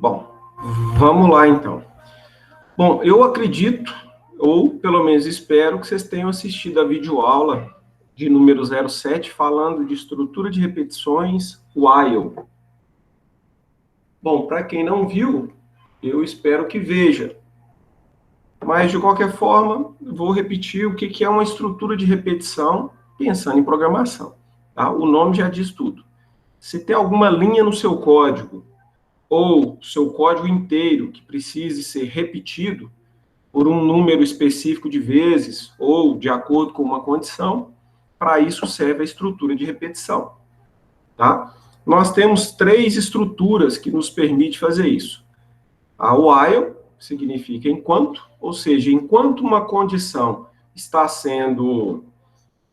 Bom, vamos lá então. Bom, eu acredito, ou pelo menos espero, que vocês tenham assistido a videoaula de número 07, falando de estrutura de repetições while. Bom, para quem não viu, eu espero que veja. Mas, de qualquer forma, vou repetir o que é uma estrutura de repetição pensando em programação. Tá? O nome já diz tudo. Se tem alguma linha no seu código, ou seu código inteiro que precise ser repetido por um número específico de vezes, ou de acordo com uma condição, para isso serve a estrutura de repetição. Tá? Nós temos três estruturas que nos permitem fazer isso. A while significa enquanto, ou seja, enquanto uma condição está sendo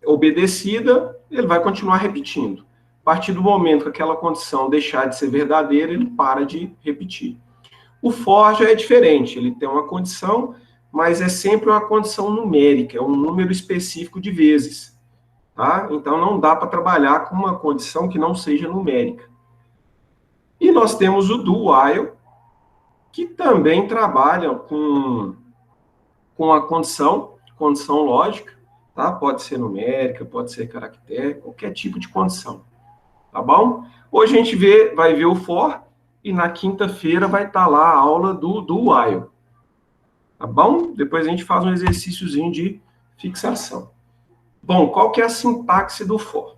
obedecida, ele vai continuar repetindo. A partir do momento que aquela condição deixar de ser verdadeira, ele para de repetir. O for já é diferente, ele tem uma condição, mas é sempre uma condição numérica, é um número específico de vezes. Tá? Então, não dá para trabalhar com uma condição que não seja numérica. E nós temos o do while, que também trabalham com a condição lógica, tá? Pode ser numérica, pode ser caractere, qualquer tipo de condição, tá bom? Hoje a gente vai ver o for, e na quinta-feira vai estar lá a aula do while, tá bom? Depois a gente faz um exercíciozinho de fixação. Bom, qual que é a sintaxe do for?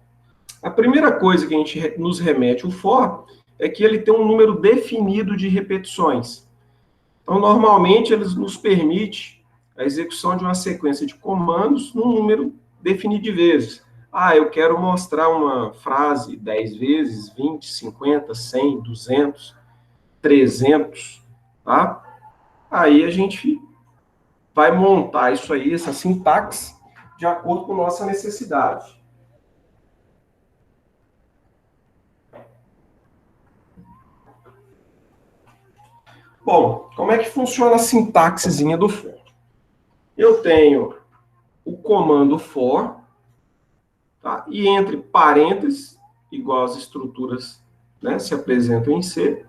A primeira coisa que a gente nos remete o for é que ele tem um número definido de repetições. Então, normalmente, eles nos permite a execução de uma sequência de comandos num número definido de vezes. Ah, eu quero mostrar uma frase 10 vezes, 20, 50, 100, 200, 300, tá? Aí a gente vai montar isso aí, essa sintaxe, de acordo com nossa necessidade. Bom, como é que funciona a sintaxezinha do for? Eu tenho o comando for, tá? E entre parênteses, igual as estruturas, né, se apresentam em C,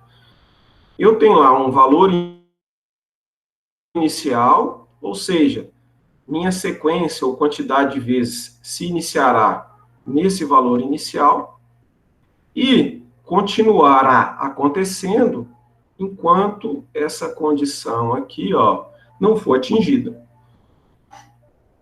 eu tenho lá um valor inicial, ou seja, minha sequência ou quantidade de vezes se iniciará nesse valor inicial e continuará acontecendo enquanto essa condição aqui, ó, não for atingida.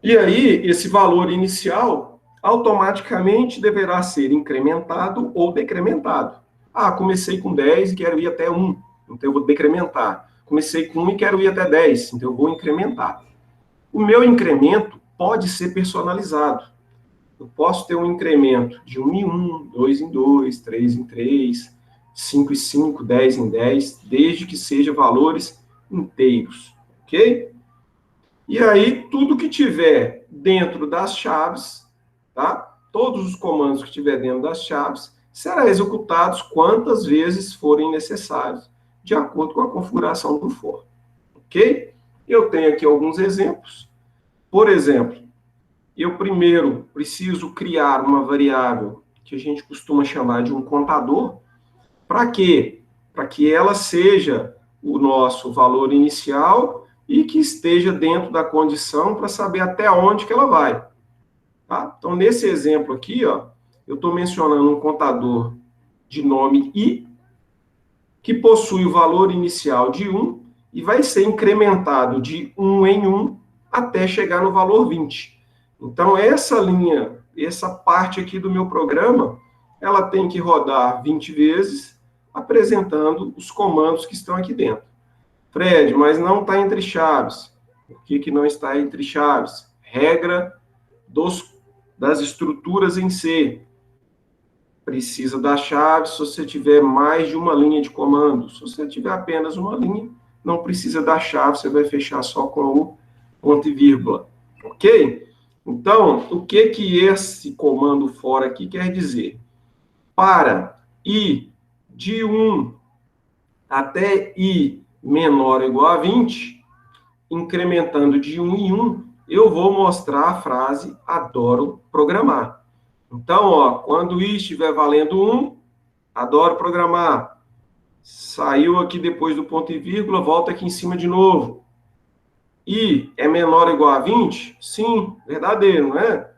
E aí, esse valor inicial automaticamente deverá ser incrementado ou decrementado. Ah, comecei com 10 e quero ir até 1, então eu vou decrementar. Comecei com 1 e quero ir até 10, então eu vou incrementar. O meu incremento pode ser personalizado. Eu posso ter um incremento de 1 em 1, 2 em 2, 3 em 3, 5 em 5, 10 em 10, desde que sejam valores inteiros, ok? E aí, tudo que tiver dentro das chaves, tá? Todos os comandos que tiver dentro das chaves, serão executados quantas vezes forem necessários, de acordo com a configuração do for, ok? Eu tenho aqui alguns exemplos. Por exemplo, eu primeiro preciso criar uma variável que a gente costuma chamar de um contador. Para quê? Para que ela seja o nosso valor inicial e que esteja dentro da condição para saber até onde que ela vai. Tá? Então, nesse exemplo aqui, ó, eu estou mencionando um contador de nome i, que possui o valor inicial de 1 e vai ser incrementado de 1 em 1 até chegar no valor 20. Então, essa linha, essa parte aqui do meu programa, ela tem que rodar 20 vezes, apresentando os comandos que estão aqui dentro. Fred, mas não está entre chaves. Por que não está entre chaves? Regra das estruturas em C. Precisa da chave se você tiver mais de uma linha de comando. Se você tiver apenas uma linha, não precisa da chave, você vai fechar só com o ponto e vírgula. Ok? Então, o que esse comando for aqui quer dizer? Para i de 1 até i menor ou igual a 20, incrementando de 1 em 1, eu vou mostrar a frase adoro programar. Então, ó, quando i estiver valendo 1, adoro programar. Saiu aqui depois do ponto e vírgula, volta aqui em cima de novo. I é menor ou igual a 20? Sim, verdadeiro, não é?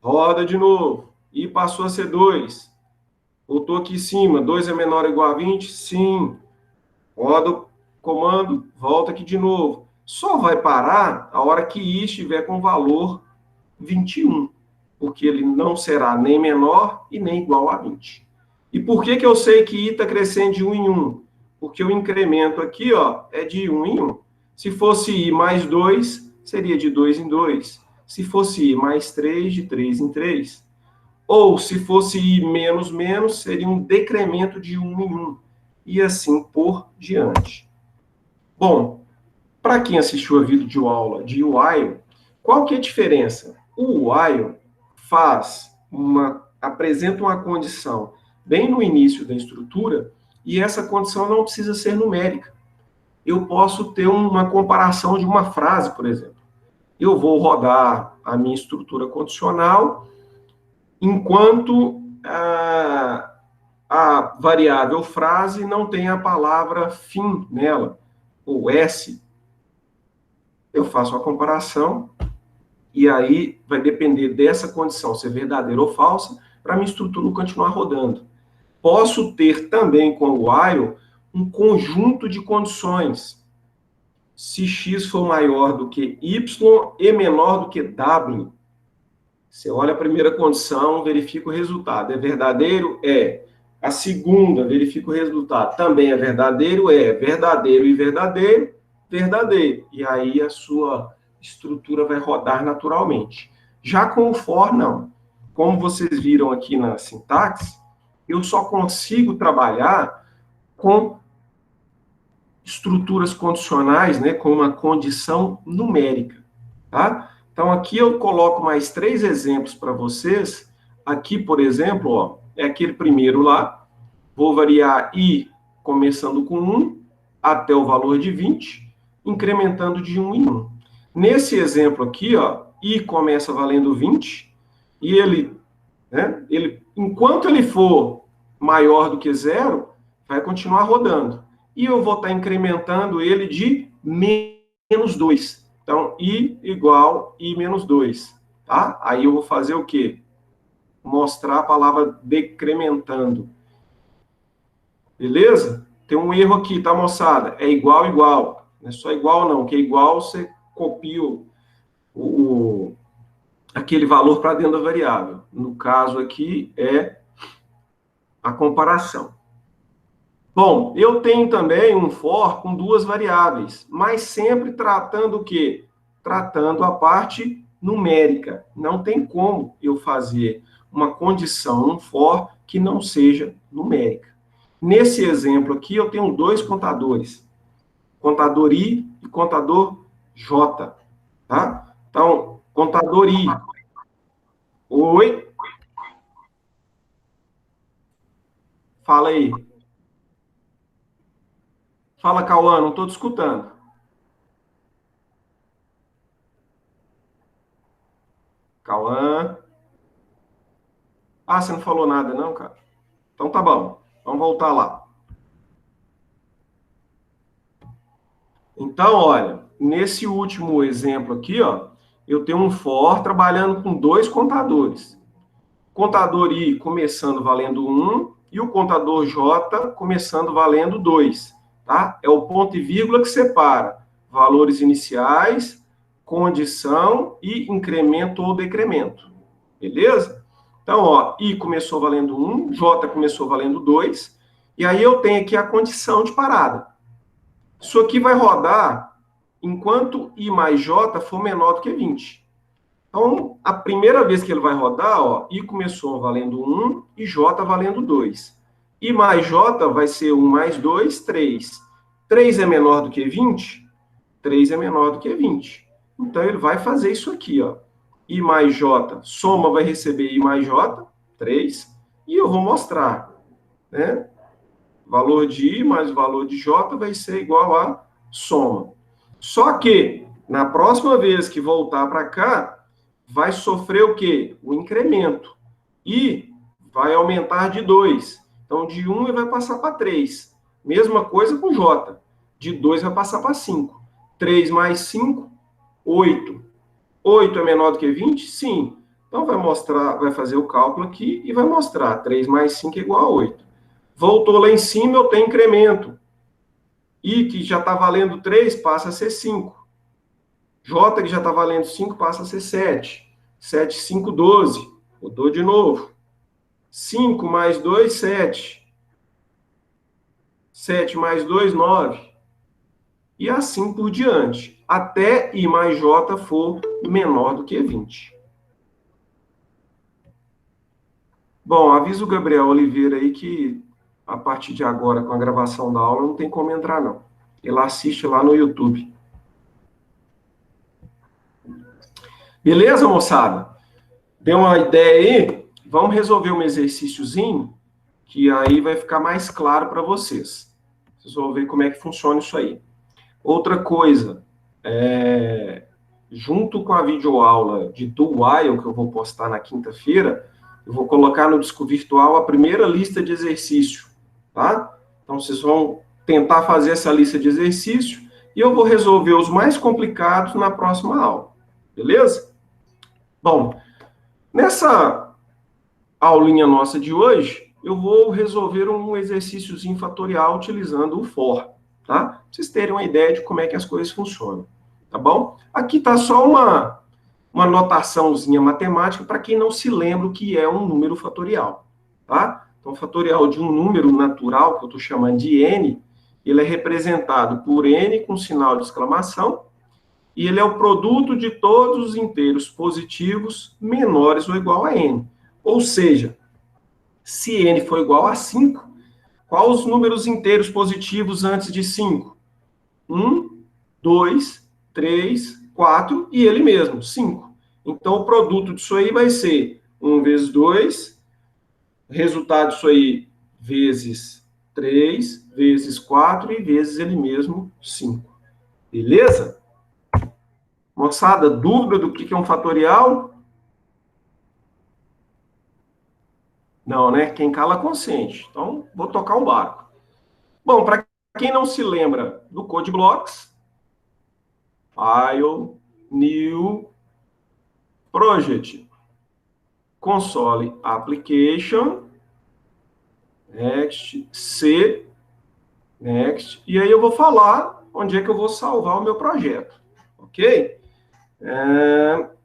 Roda de novo. I passou a ser 2. Voltou aqui em cima. 2 é menor ou igual a 20? Sim. Roda o comando, volta aqui de novo. Só vai parar a hora que I estiver com valor 21, porque ele não será nem menor e nem igual a 20. E por que eu sei que I está crescendo de 1 em 1? Porque o incremento aqui, ó, é de 1 em 1. Se fosse I mais 2, seria de 2 em 2. Se fosse I mais 3, de 3 em 3. Ou, se fosse I menos menos, seria um decremento de 1 em 1. E assim por diante. Bom, para quem assistiu a videoaula de while, qual que é a diferença? O while apresenta uma condição bem no início da estrutura, e essa condição não precisa ser numérica. Eu posso ter uma comparação de uma frase, por exemplo. Eu vou rodar a minha estrutura condicional enquanto a variável frase não tem a palavra fim nela, ou S. Eu faço a comparação, e aí vai depender dessa condição ser verdadeira ou falsa, para a minha estrutura continuar rodando. Posso ter também com o while um conjunto de condições. Se x for maior do que y e menor do que w. Você olha a primeira condição, verifica o resultado. É verdadeiro? É. A segunda, verifica o resultado. Também é verdadeiro? É. Verdadeiro e verdadeiro, verdadeiro. E aí a sua estrutura vai rodar naturalmente. Já com o for, não. Como vocês viram aqui na sintaxe, eu só consigo trabalhar com estruturas condicionais, né, com uma condição numérica, tá? Então, aqui eu coloco mais 3 exemplos para vocês. Aqui, por exemplo, ó, é aquele primeiro lá. Vou variar I começando com 1 até o valor de 20, incrementando de 1 em 1. Nesse exemplo aqui, ó, I começa valendo 20, e enquanto ele for maior do que 0, vai continuar rodando. E eu vou estar incrementando ele de menos 2. Então, I igual I menos 2. Tá? Aí eu vou fazer o quê? Mostrar a palavra decrementando. Beleza? Tem um erro aqui, tá, moçada? É igual, igual. Não é só igual, não. Que é igual, você copia aquele valor para dentro da variável. No caso aqui, é a comparação. Bom, eu tenho também um for com 2 variáveis, mas sempre tratando o quê? Tratando a parte numérica. Não tem como eu fazer uma condição, um for, que não seja numérica. Nesse exemplo aqui, eu tenho 2 contadores. Contador I e contador J. Tá? Então, contador I. Oi? Fala aí. Fala, Cauã, não estou te escutando. Cauã. Ah, você não falou nada, não, cara? Então tá bom. Vamos voltar lá. Então, olha, nesse último exemplo aqui, ó, eu tenho um for trabalhando com 2 contadores. Contador I começando valendo 1 e o contador J começando valendo 2. Tá? É o ponto e vírgula que separa valores iniciais, condição e incremento ou decremento. Beleza? Então, ó, I começou valendo 1, J começou valendo 2, e aí eu tenho aqui a condição de parada. Isso aqui vai rodar enquanto I mais J for menor do que 20. Então, a primeira vez que ele vai rodar, ó, I começou valendo 1 e J valendo 2. I mais J vai ser 1 mais 2, 3. 3 é menor do que 20? 3 é menor do que 20. Então, ele vai fazer isso aqui, ó. I mais J, soma vai receber I mais J, 3. E eu vou mostrar, né? Valor de I mais o valor de J vai ser igual a soma. Só que, na próxima vez que voltar para cá, vai sofrer o quê? O incremento. I vai aumentar de 2. Então, de 1 ele vai passar para 3. Mesma coisa com J. De 2 vai passar para 5. 3 mais 5, 8. 8 é menor do que 20? Sim. Então, vai fazer o cálculo aqui e vai mostrar. 3 mais 5 é igual a 8. Voltou lá em cima, eu tenho incremento. I, que já está valendo 3, passa a ser 5. J, que já está valendo 5, passa a ser 7. 7, 5, 12. Rodou de novo. 5 mais 2, 7. 7 mais 2, 9. E assim por diante, até I mais J for menor do que 20. Bom, avisa o Gabriel Oliveira aí que a partir de agora, com a gravação da aula, não tem como entrar, não. Ele assiste lá no YouTube. Beleza, moçada? Deu uma ideia aí? Vamos resolver um exercíciozinho, que aí vai ficar mais claro para vocês. Vocês vão ver como é que funciona isso aí. Outra coisa, junto com a videoaula de Do While, que eu vou postar na quinta-feira, eu vou colocar no disco virtual a primeira lista de exercício, tá? Então, vocês vão tentar fazer essa lista de exercício e eu vou resolver os mais complicados na próxima aula, beleza? Bom, nessa aulinha nossa de hoje, eu vou resolver um exercíciozinho fatorial utilizando o for, tá? Pra vocês terem uma ideia de como é que as coisas funcionam, tá bom? Aqui tá só uma notaçãozinha matemática para quem não se lembra o que é um número fatorial, tá? Então, o fatorial de um número natural, que eu estou chamando de n, ele é representado por n com sinal de exclamação, e ele é o produto de todos os inteiros positivos menores ou igual a n. Ou seja, se n for igual a 5, quais os números inteiros positivos antes de 5? 1, 2, 3, 4 e ele mesmo, 5. Então, o produto disso aí vai ser 1 vezes 2, resultado disso aí, vezes 3, vezes 4 e vezes ele mesmo, 5. Beleza? Moçada, dúvida do que é um fatorial? Não, né? Quem cala consente. Então, vou tocar o barco. Bom, para quem não se lembra do Code Blocks, File, New, Project, Console Application, Next, C, Next, e aí eu vou falar onde é que eu vou salvar o meu projeto, ok?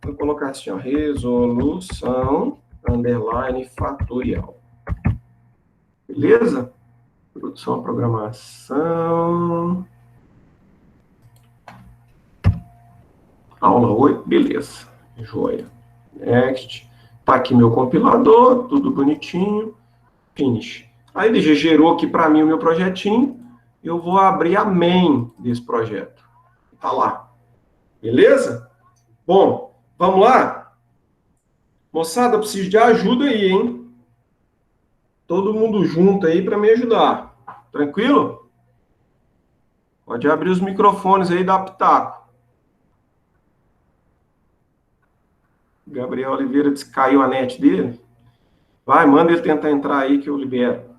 Vou colocar assim, ó, resolução, underline, fatorial. Beleza? Produção, programação. Aula 8, beleza. Joia. Next. Tá aqui meu compilador, tudo bonitinho. Finish. Aí ele já gerou aqui para mim o meu projetinho. Eu vou abrir a main desse projeto. Tá lá. Beleza? Bom, vamos lá? Moçada, eu preciso de ajuda aí, hein? Todo mundo junto aí para me ajudar. Tranquilo? Pode abrir os microfones aí e dar pitaco. Gabriel Oliveira disse que caiu a net dele. Vai, manda ele tentar entrar aí que eu libero.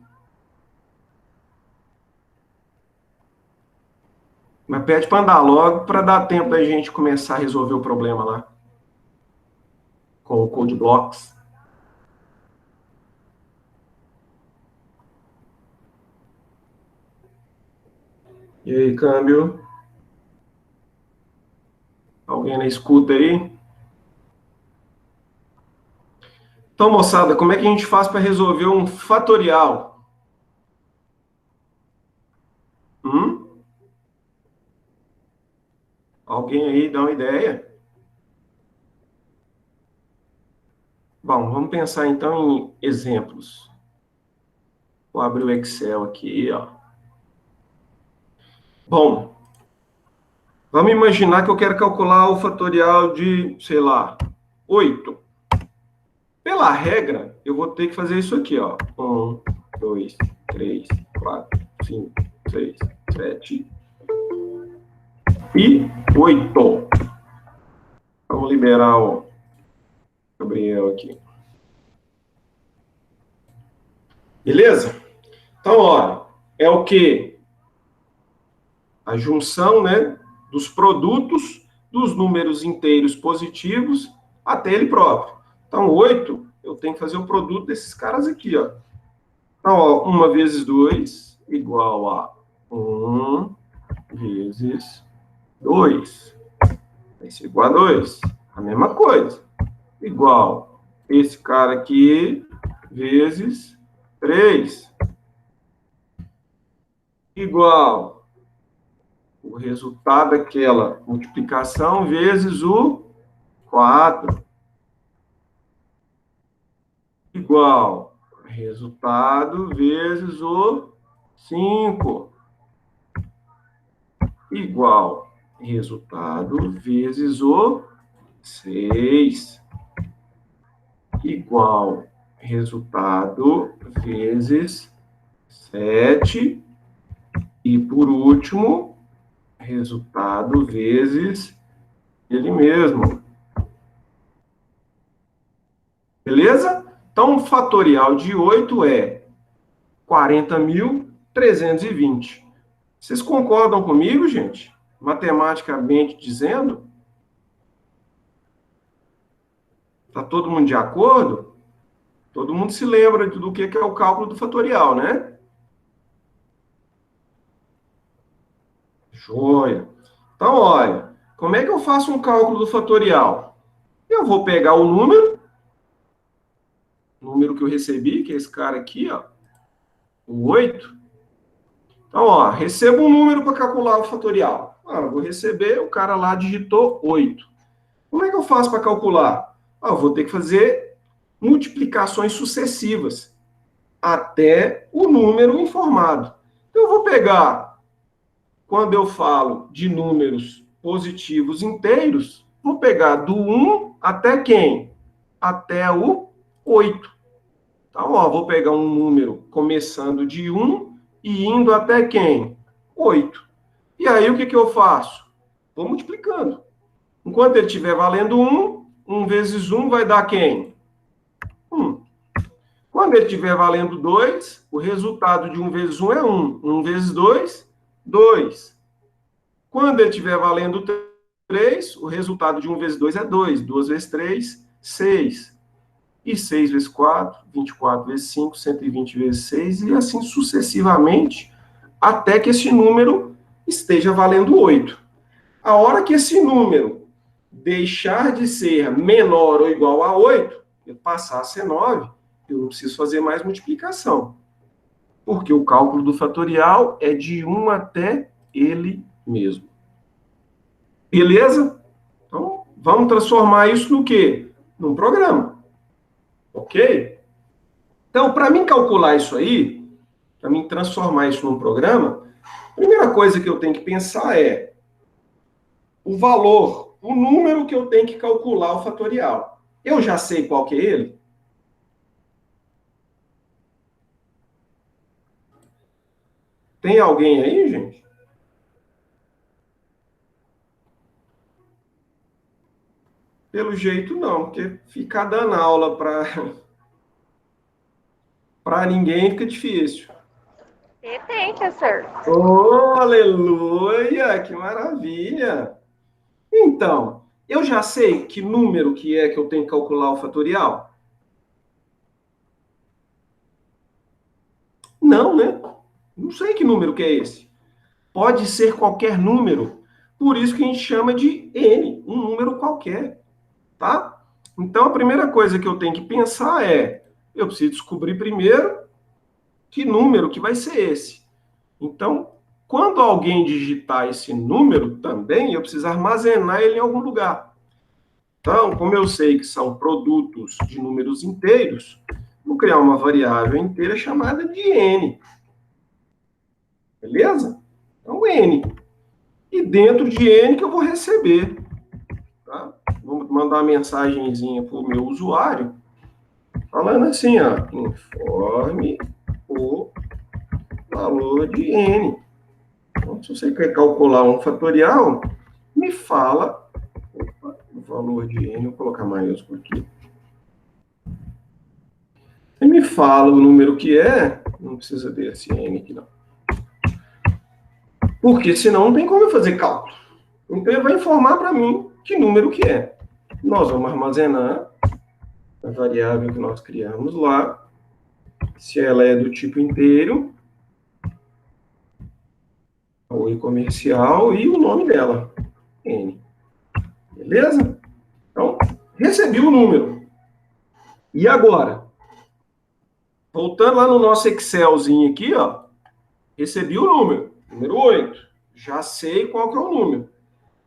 Mas pede para andar logo para dar tempo da gente começar a resolver o problema lá. Com o Code Blocks. E aí, câmbio? Alguém na escuta aí? Então, moçada, como é que a gente faz para resolver um fatorial? Alguém aí dá uma ideia? Bom, vamos pensar então em exemplos. Vou abrir o Excel aqui, ó. Bom, vamos imaginar que eu quero calcular o fatorial de, sei lá, 8. Pela regra, eu vou ter que fazer isso aqui, ó. 1, 2, 3, 4, 5, 6, 7 e 8. Vamos liberar o Gabriel aqui. Beleza? Então, ó, é o quê? A junção, né, dos produtos dos números inteiros positivos até ele próprio. Então, 8, eu tenho que fazer o produto desses caras aqui, ó. Então, ó, 1 vezes 2 igual a 1 vezes 2. Isso é igual a 2. A mesma coisa. Igual esse cara aqui vezes 3. Igual o resultado daquela multiplicação vezes o 4. Igual resultado vezes o 5. Igual resultado vezes o 6. Igual resultado vezes 7. E, por último, resultado vezes ele mesmo. Beleza? Então, o fatorial de 8 é 40.320. Vocês concordam comigo, gente? Matematicamente dizendo? Está todo mundo de acordo? Todo mundo se lembra do que é o cálculo do fatorial, né? Joia. Então, olha, como é que eu faço um cálculo do fatorial? Eu vou pegar o número que eu recebi, que é esse cara aqui, ó, o 8. Então, ó, recebo um número para calcular o fatorial. Eu vou receber, o cara lá digitou 8. Como é que eu faço para calcular? Eu vou ter que fazer multiplicações sucessivas até o número informado. Então, eu vou pegar, quando eu falo de números positivos inteiros, vou pegar do 1 até quem? Até o 8. Então, ó, vou pegar um número começando de 1 e indo até quem? 8. E aí, o que eu faço? Vou multiplicando. Enquanto ele estiver valendo 1, 1 vezes 1 vai dar quem? 1. Quando ele estiver valendo 2, o resultado de 1 vezes 1 é 1. 1 vezes 2, 2. Quando ele estiver valendo 3, o resultado de 1 vezes 2 é 2. 2 vezes 3, 6. E 6 vezes 4, 24 vezes 5, 120 vezes 6, e assim sucessivamente, até que esse número esteja valendo 8. A hora que esse número deixar de ser menor ou igual a 8, passar a ser 9, eu não preciso fazer mais multiplicação. Porque o cálculo do fatorial é de 1 até ele mesmo. Beleza? Então, vamos transformar isso no quê? Num programa. Ok? Então, para mim calcular isso aí, para mim transformar isso num programa, a primeira coisa que eu tenho que pensar é o valor, o número que eu tenho que calcular o fatorial. Eu já sei qual que é ele? Tem alguém aí, gente? Pelo jeito não, porque ficar dando aula para ninguém fica difícil. E tem, professor. Oh, aleluia, que maravilha! Então, eu já sei que número que é que eu tenho que calcular o fatorial? Não, né? Não sei que número que é esse. Pode ser qualquer número. Por isso que a gente chama de N, um número qualquer, tá? Então, a primeira coisa que eu tenho que pensar é, eu preciso descobrir primeiro que número que vai ser esse. Então, quando alguém digitar esse número também, eu preciso armazenar ele em algum lugar. Então, como eu sei que são produtos de números inteiros, vou criar uma variável inteira chamada de N. Beleza? Então, N. E dentro de N que eu vou receber. Tá? Vou mandar uma mensagenzinha para o meu usuário, falando assim, ó, informe o valor de N. Então, se você quer calcular um fatorial, me fala o valor de N, vou colocar maiúsculo aqui. Você me fala o número que é, não precisa desse N aqui não. Porque senão não tem como eu fazer cálculo. Então ele vai informar para mim que número que é. Nós vamos armazenar a variável que nós criamos lá, se ela é do tipo inteiro, o comercial e o nome dela, N. Beleza? Então, recebi o número. E agora? Voltando lá no nosso Excelzinho aqui, ó, recebi o número 8. Já sei qual que é o número.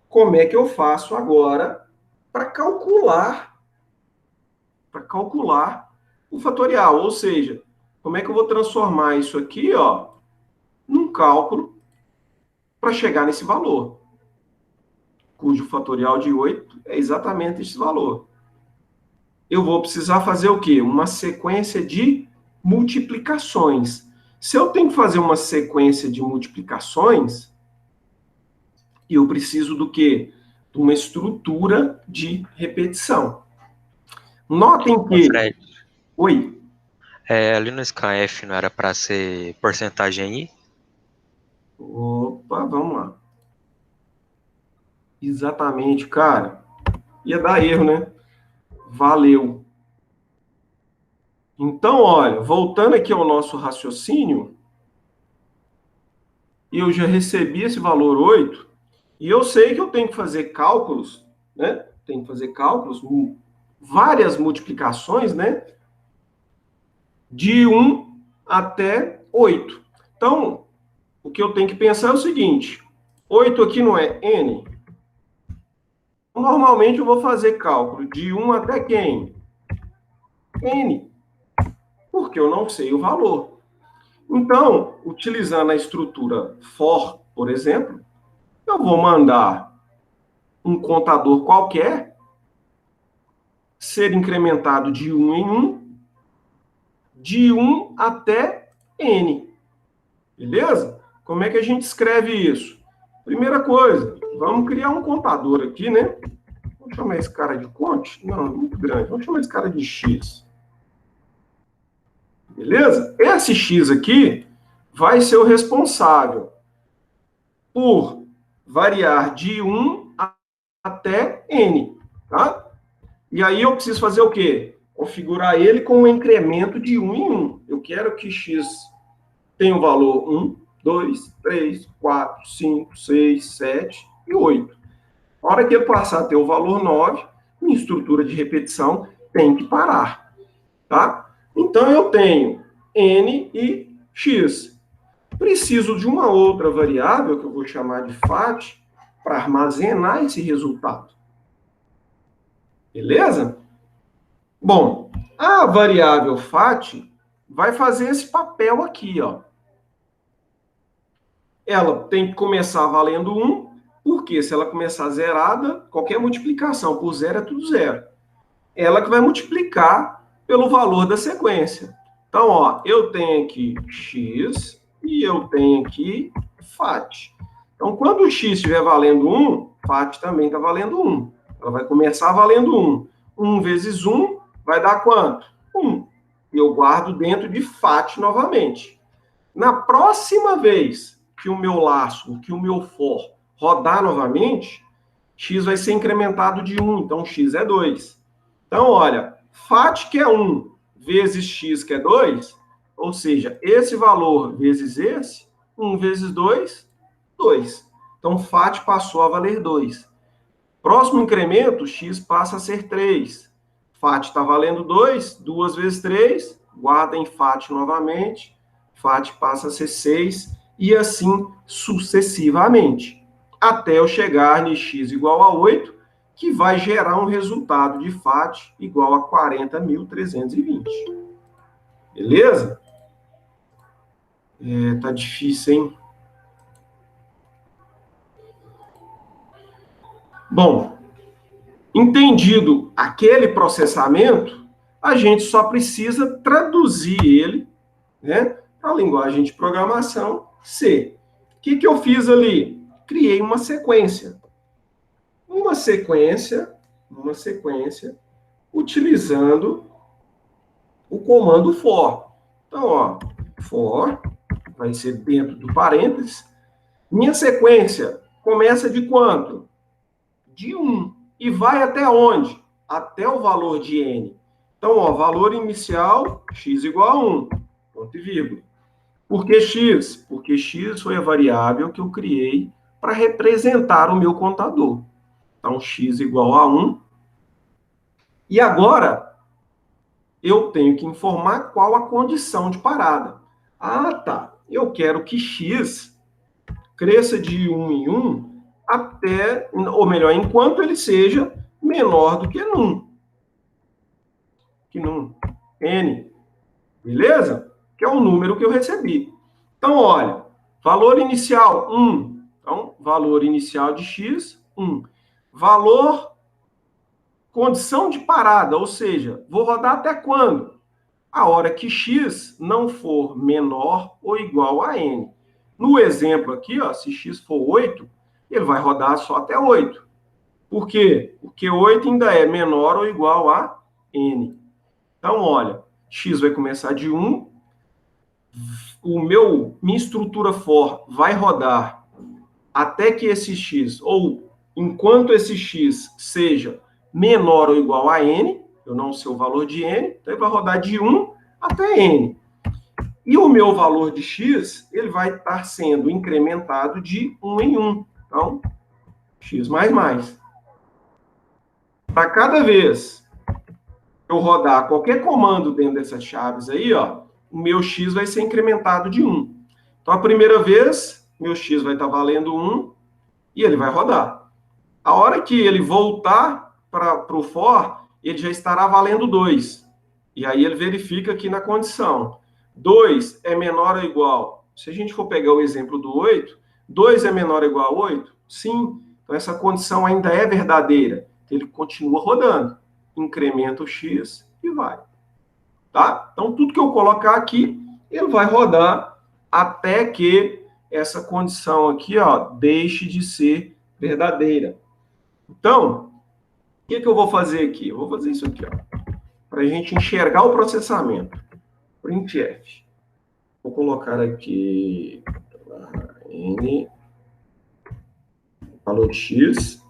Como é que eu faço agora para calcular o fatorial? Ou seja, como é que eu vou transformar isso aqui, ó, num cálculo para chegar nesse valor, cujo fatorial de 8 é exatamente esse valor. Eu vou precisar fazer o quê? Uma sequência de multiplicações. Se eu tenho que fazer uma sequência de multiplicações, eu preciso do quê? De uma estrutura de repetição. Notem que... Fred, Oi? ali no SKF não era para ser porcentagem I? Opa, vamos lá. Exatamente, cara. Ia dar erro, né? Valeu. Então, olha, voltando aqui ao nosso raciocínio, eu já recebi esse valor 8, e eu sei que eu tenho que fazer cálculos, né? Tenho que fazer cálculos, várias multiplicações, né? De 1 até 8. Então, o que eu tenho que pensar é o seguinte: 8 aqui não é N? Normalmente eu vou fazer cálculo de 1 até quem? N. Porque eu não sei o valor. Então, utilizando a estrutura for, por exemplo, eu vou mandar um contador qualquer ser incrementado de 1 em 1, de 1 até N. Beleza? Como é que a gente escreve isso? Primeira coisa, vamos criar um contador aqui, né? Vamos chamar esse cara de conte? Não, é muito grande. Vamos chamar esse cara de X. Beleza? Esse X aqui vai ser o responsável por variar de 1 até N, tá? E aí eu preciso fazer o quê? Configurar ele com um incremento de 1 em 1. Eu quero que X tenha o valor 1, 2, 3, 4, 5, 6, 7 e 8. A hora que ele passar a ter o valor 9, minha estrutura de repetição tem que parar, tá? Então eu tenho N e X. Preciso de uma outra variável, que eu vou chamar de FAT, para armazenar esse resultado. Beleza? Bom, a variável FAT vai fazer esse papel aqui, ó. Ela tem que começar valendo 1, porque se ela começar zerada, qualquer multiplicação por zero é tudo zero. Ela que vai multiplicar pelo valor da sequência. Então, ó, eu tenho aqui X e eu tenho aqui FAT. Então, quando o X estiver valendo 1, FAT também está valendo 1. Ela vai começar valendo 1. 1 vezes 1 vai dar quanto? 1. E eu guardo dentro de FAT novamente. Na próxima vez que o meu laço, que o meu for rodar novamente, X vai ser incrementado de 1. Então, X é 2. Então, olha, FAT que é 1 vezes X que é 2, ou seja, esse valor vezes esse, 1 vezes 2, 2. Então, FAT passou a valer 2. Próximo incremento, X passa a ser 3. FAT está valendo 2, 2 vezes 3, guarda em FAT novamente, FAT passa a ser 6, e assim sucessivamente, até eu chegar em X igual a 8, que vai gerar um resultado de FAT igual a 40.320. Beleza? Tá difícil, hein? Bom, entendido aquele processamento, a gente só precisa traduzir ele, né, para a linguagem de programação C. O que eu fiz ali? Criei uma sequência. Uma sequência utilizando o comando for. Então, ó, for vai ser dentro do parênteses, Minha sequência começa de quanto? De 1. E vai até onde? Até o valor de n. Então, ó, valor inicial, x igual a 1, ponto e vírgula. Por que x? Porque x foi a variável que eu criei para representar o meu contador. Então, x igual a 1. E agora, eu tenho que informar qual a condição de parada. Ah, tá. Eu quero que x cresça de 1 em 1 até, ou melhor, enquanto ele seja menor do que num. N. Beleza? Que é o número que eu recebi. Então, olha, valor inicial, 1. Então, valor inicial de x, 1. Valor, condição de parada, ou seja, vou rodar até quando? A hora que x não for menor ou igual a n. No exemplo aqui, ó, se x for 8, ele vai rodar só até 8. Por quê? Porque 8 ainda é menor ou igual a n. Então, olha, x vai começar de 1, minha estrutura for vai rodar até que esse x, ou enquanto esse x seja menor ou igual a n, eu não sei o valor de n, então ele vai rodar de 1 até n. E o meu valor de x, ele vai estar sendo incrementado de 1 em 1. Então, x mais mais. Para cada vez eu rodar qualquer comando dentro dessas chaves aí, ó, o meu x vai ser incrementado de 1. Então, a primeira vez, meu x vai estar valendo 1 e ele vai rodar. A hora que ele voltar para o for, ele já estará valendo 2. E aí ele verifica aqui na condição. 2 é menor ou igual? Se a gente for pegar o exemplo do 8, 2 é menor ou igual a 8? Sim. Então, essa condição ainda é verdadeira. Ele continua rodando. Incrementa o x e vai. Tá? Então, tudo que eu colocar aqui, ele vai rodar até que essa condição aqui, ó, deixe de ser verdadeira. Então, o que eu vou fazer aqui? Eu vou fazer isso aqui, ó, para a gente enxergar o processamento. Printf. Vou colocar aqui n valor de x.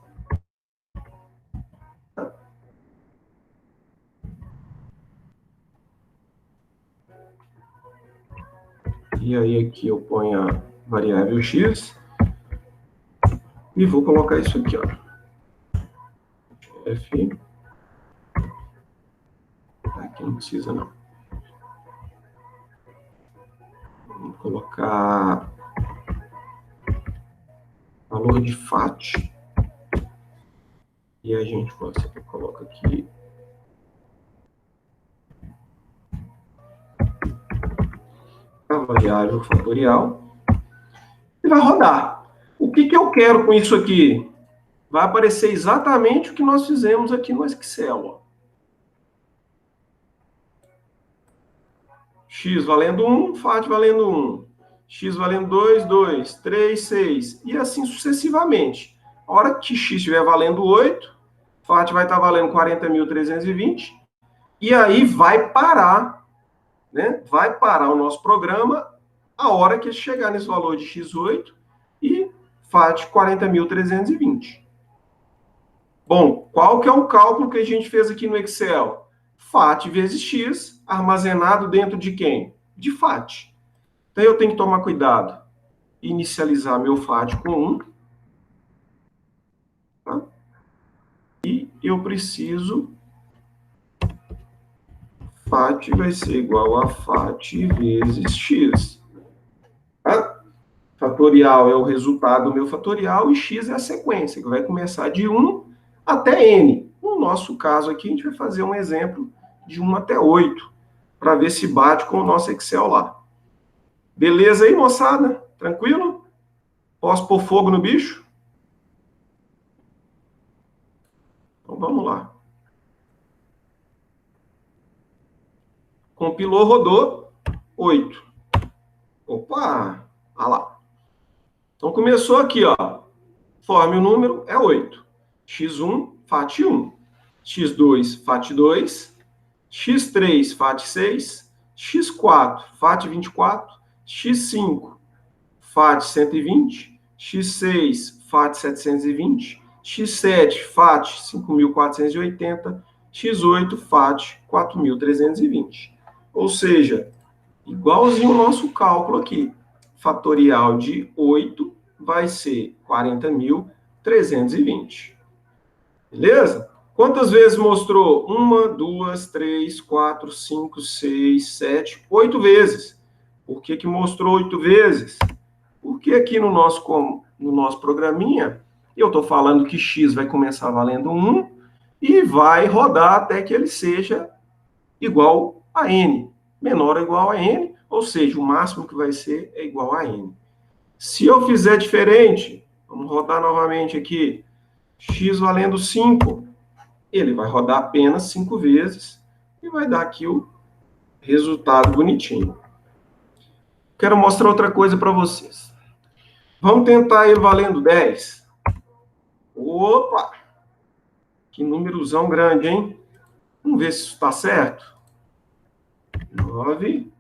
E aí aqui eu ponho a variável x e vou colocar isso aqui, ó. F. Aqui não precisa não. Vou colocar valor de FAT. E a gente coloca aqui a variável fatorial e vai rodar. O que eu quero com isso aqui? Vai aparecer exatamente o que nós fizemos aqui no Excel. Ó. X valendo 1, FAT valendo 1. X valendo 2, 2, 3, 6. E assim sucessivamente. A hora que X estiver valendo 8, FAT vai estar valendo 40.320. E aí vai parar, né? Vai parar o nosso programa a hora que chegar nesse valor de X8 e FAT 40.320. Bom, qual que é o cálculo que a gente fez aqui no Excel? FAT vezes X, armazenado dentro de quem? De FAT. Então, eu tenho que tomar cuidado. Inicializar meu FAT com 1. Tá? E eu preciso... FAT vai ser igual a FAT vezes X. Tá? Fatorial é o resultado do meu fatorial e X é a sequência, que vai começar de 1 até N. No nosso caso aqui, a gente vai fazer um exemplo de 1 até 8, para ver se bate com o nosso Excel lá. Beleza aí, moçada? Tranquilo? Posso pôr fogo no bicho? Então, vamos lá. Compilou, rodou, 8. Opa! Olha lá. Então, começou aqui, ó. Forme o número, é 8. X1, FAT 1. X2, FAT 2. X3, FAT 6. X4, FAT 24. X5, FAT 120. x6, FAT 720, x7, FAT 5.480, x8, FAT 4.320. Ou seja, igualzinho o nosso cálculo aqui. Fatorial de 8 vai ser 40.320. Beleza? Quantas vezes mostrou? 1, 2, 3, 4, 5, 6, 7, 8 vezes. Por que mostrou 8 vezes? Porque aqui no nosso programinha, eu estou falando que x vai começar valendo 1 e vai rodar até que ele seja igual a n. Menor ou igual a n, ou seja, o máximo que vai ser é igual a n. Se eu fizer diferente, vamos rodar novamente aqui, x valendo 5, ele vai rodar apenas 5 vezes e vai dar aqui o resultado bonitinho. Quero mostrar outra coisa para vocês. Vamos tentar ele valendo 10. Opa! Que númerozão grande, hein? Vamos ver se isso está certo. 9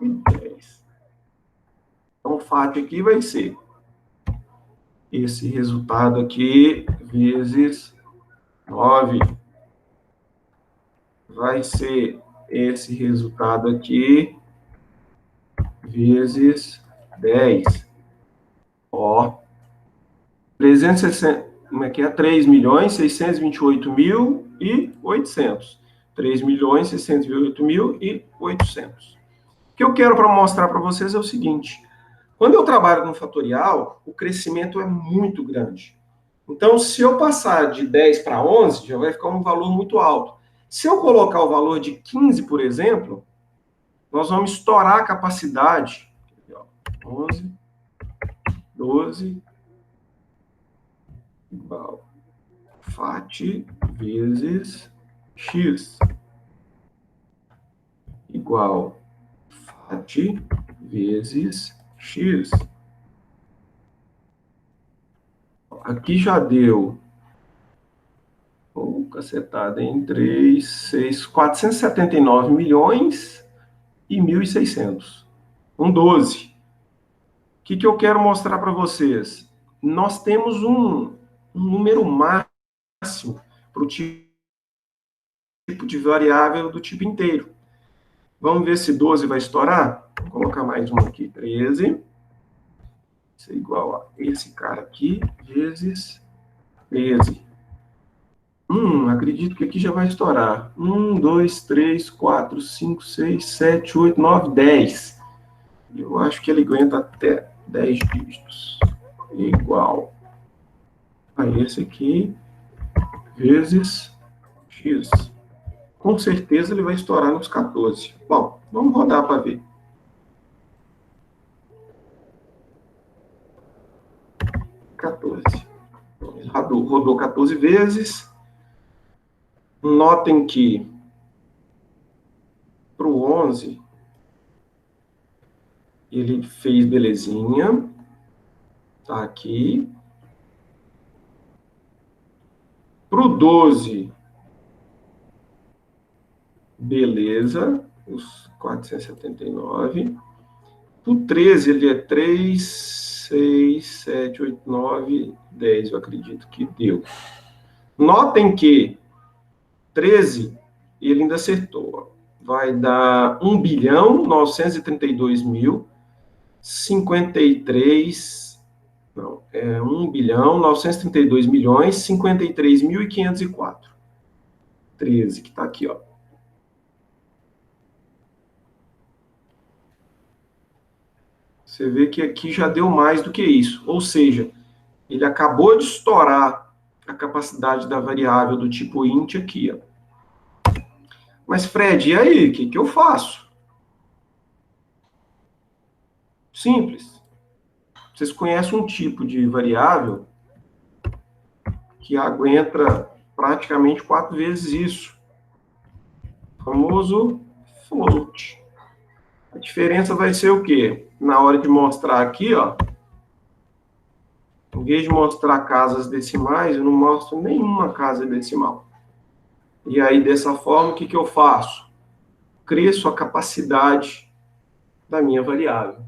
e 10. Então, o FAT aqui vai ser esse resultado aqui vezes 9. Vai ser esse resultado aqui vezes 10. Ó, 360, como é que é? 3.628.800. 3.628.800. O que eu quero para mostrar para vocês é o seguinte. Quando eu trabalho no fatorial, o crescimento é muito grande. Então, se eu passar de 10 para 11, já vai ficar um valor muito alto. Se eu colocar o valor de 15, por exemplo, nós vamos estourar a capacidade. 11, 12, igual FAT vezes x, igual FAT vezes x. Aqui já deu, cacetada, em 3, 6, 479 milhões e 1.600. 12. O que eu quero mostrar para vocês? Nós temos um número máximo para o tipo de variável do tipo inteiro. Vamos ver se 12 vai estourar? Vou colocar mais um aqui, 13. Isso é igual a esse cara aqui, vezes 13. Acredito que aqui já vai estourar. 1, 2, 3, 4, 5, 6, 7, 8, 9, 10. Eu acho que ele aguenta até 10 dígitos. Igual a esse aqui, vezes x. Com certeza ele vai estourar nos 14. Bom, vamos rodar para ver. 14. Ele rodou 14 vezes. Notem que para o 11, ele fez belezinha. Tá aqui. Para o 12, beleza, os 479. Para o 13, ele é 3, 6, 7, 8, 9, 10, eu acredito que deu. Notem que 13, ele ainda acertou. Vai dar 1.932.053. Não, é 1.932.053.504. 13, que está aqui, ó. Você vê que aqui já deu mais do que isso. Ou seja, ele acabou de estourar a capacidade da variável do tipo int aqui, ó. Mas, Fred, e aí? O que eu faço? Simples. Vocês conhecem um tipo de variável que aguenta praticamente 4 vezes isso. O famoso float. A diferença vai ser o quê? Na hora de mostrar aqui, ó, em vez de mostrar casas decimais, eu não mostro nenhuma casa decimal. E aí, dessa forma, o que eu faço? Cresço a capacidade da minha variável.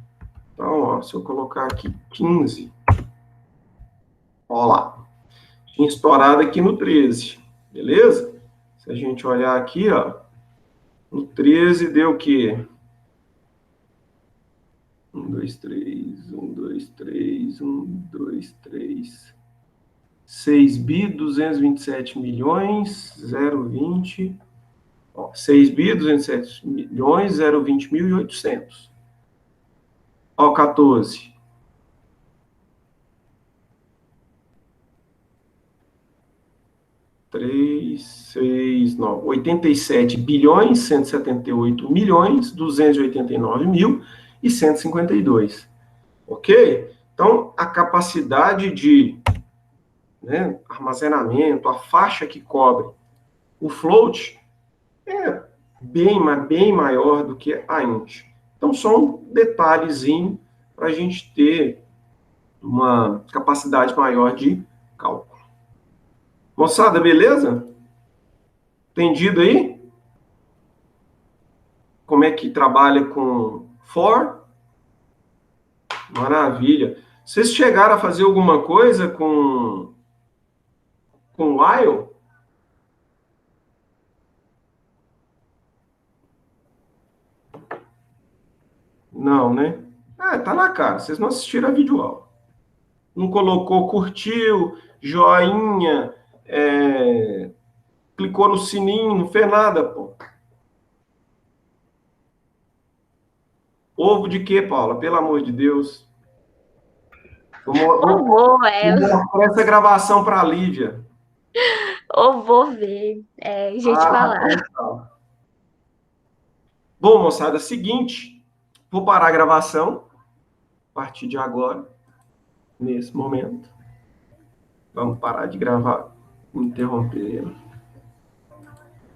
Então, ó, se eu colocar aqui 15, Ó lá. Tinha estourado aqui no 13, beleza? Se a gente olhar aqui, ó, no 13 deu o quê? 1, 2, 3, 1, 2, 3, 1, 2, 3. 6 bi, 227 milhões, 0,20. Ó, 6 bi, 207 milhões, 0,20.800. Ó, 14. 3, 6, 9, 87 bilhões, 178 milhões, 289 mil e 152. Ok? Então, a capacidade de, né, armazenamento, a faixa que cobre o float é bem maior do que a int. Então, só um detalhezinho para a gente ter uma capacidade maior de cálculo. Moçada, beleza? Entendido aí? Como é que trabalha com for? Maravilha. Vocês chegaram a fazer alguma coisa com while? Não, né? Ah, tá na cara. Vocês não assistiram a videoaula. Não colocou curtiu, joinha, clicou no sininho, não fez nada, pô. Ovo de quê, Paula? Pelo amor de Deus. Vou Mostrar essa gravação para a Lívia. ou vou ver. Gente falar. Então tá. Bom, moçada, seguinte. Vou parar a gravação a partir de agora, nesse momento. Vamos parar de gravar, interromper.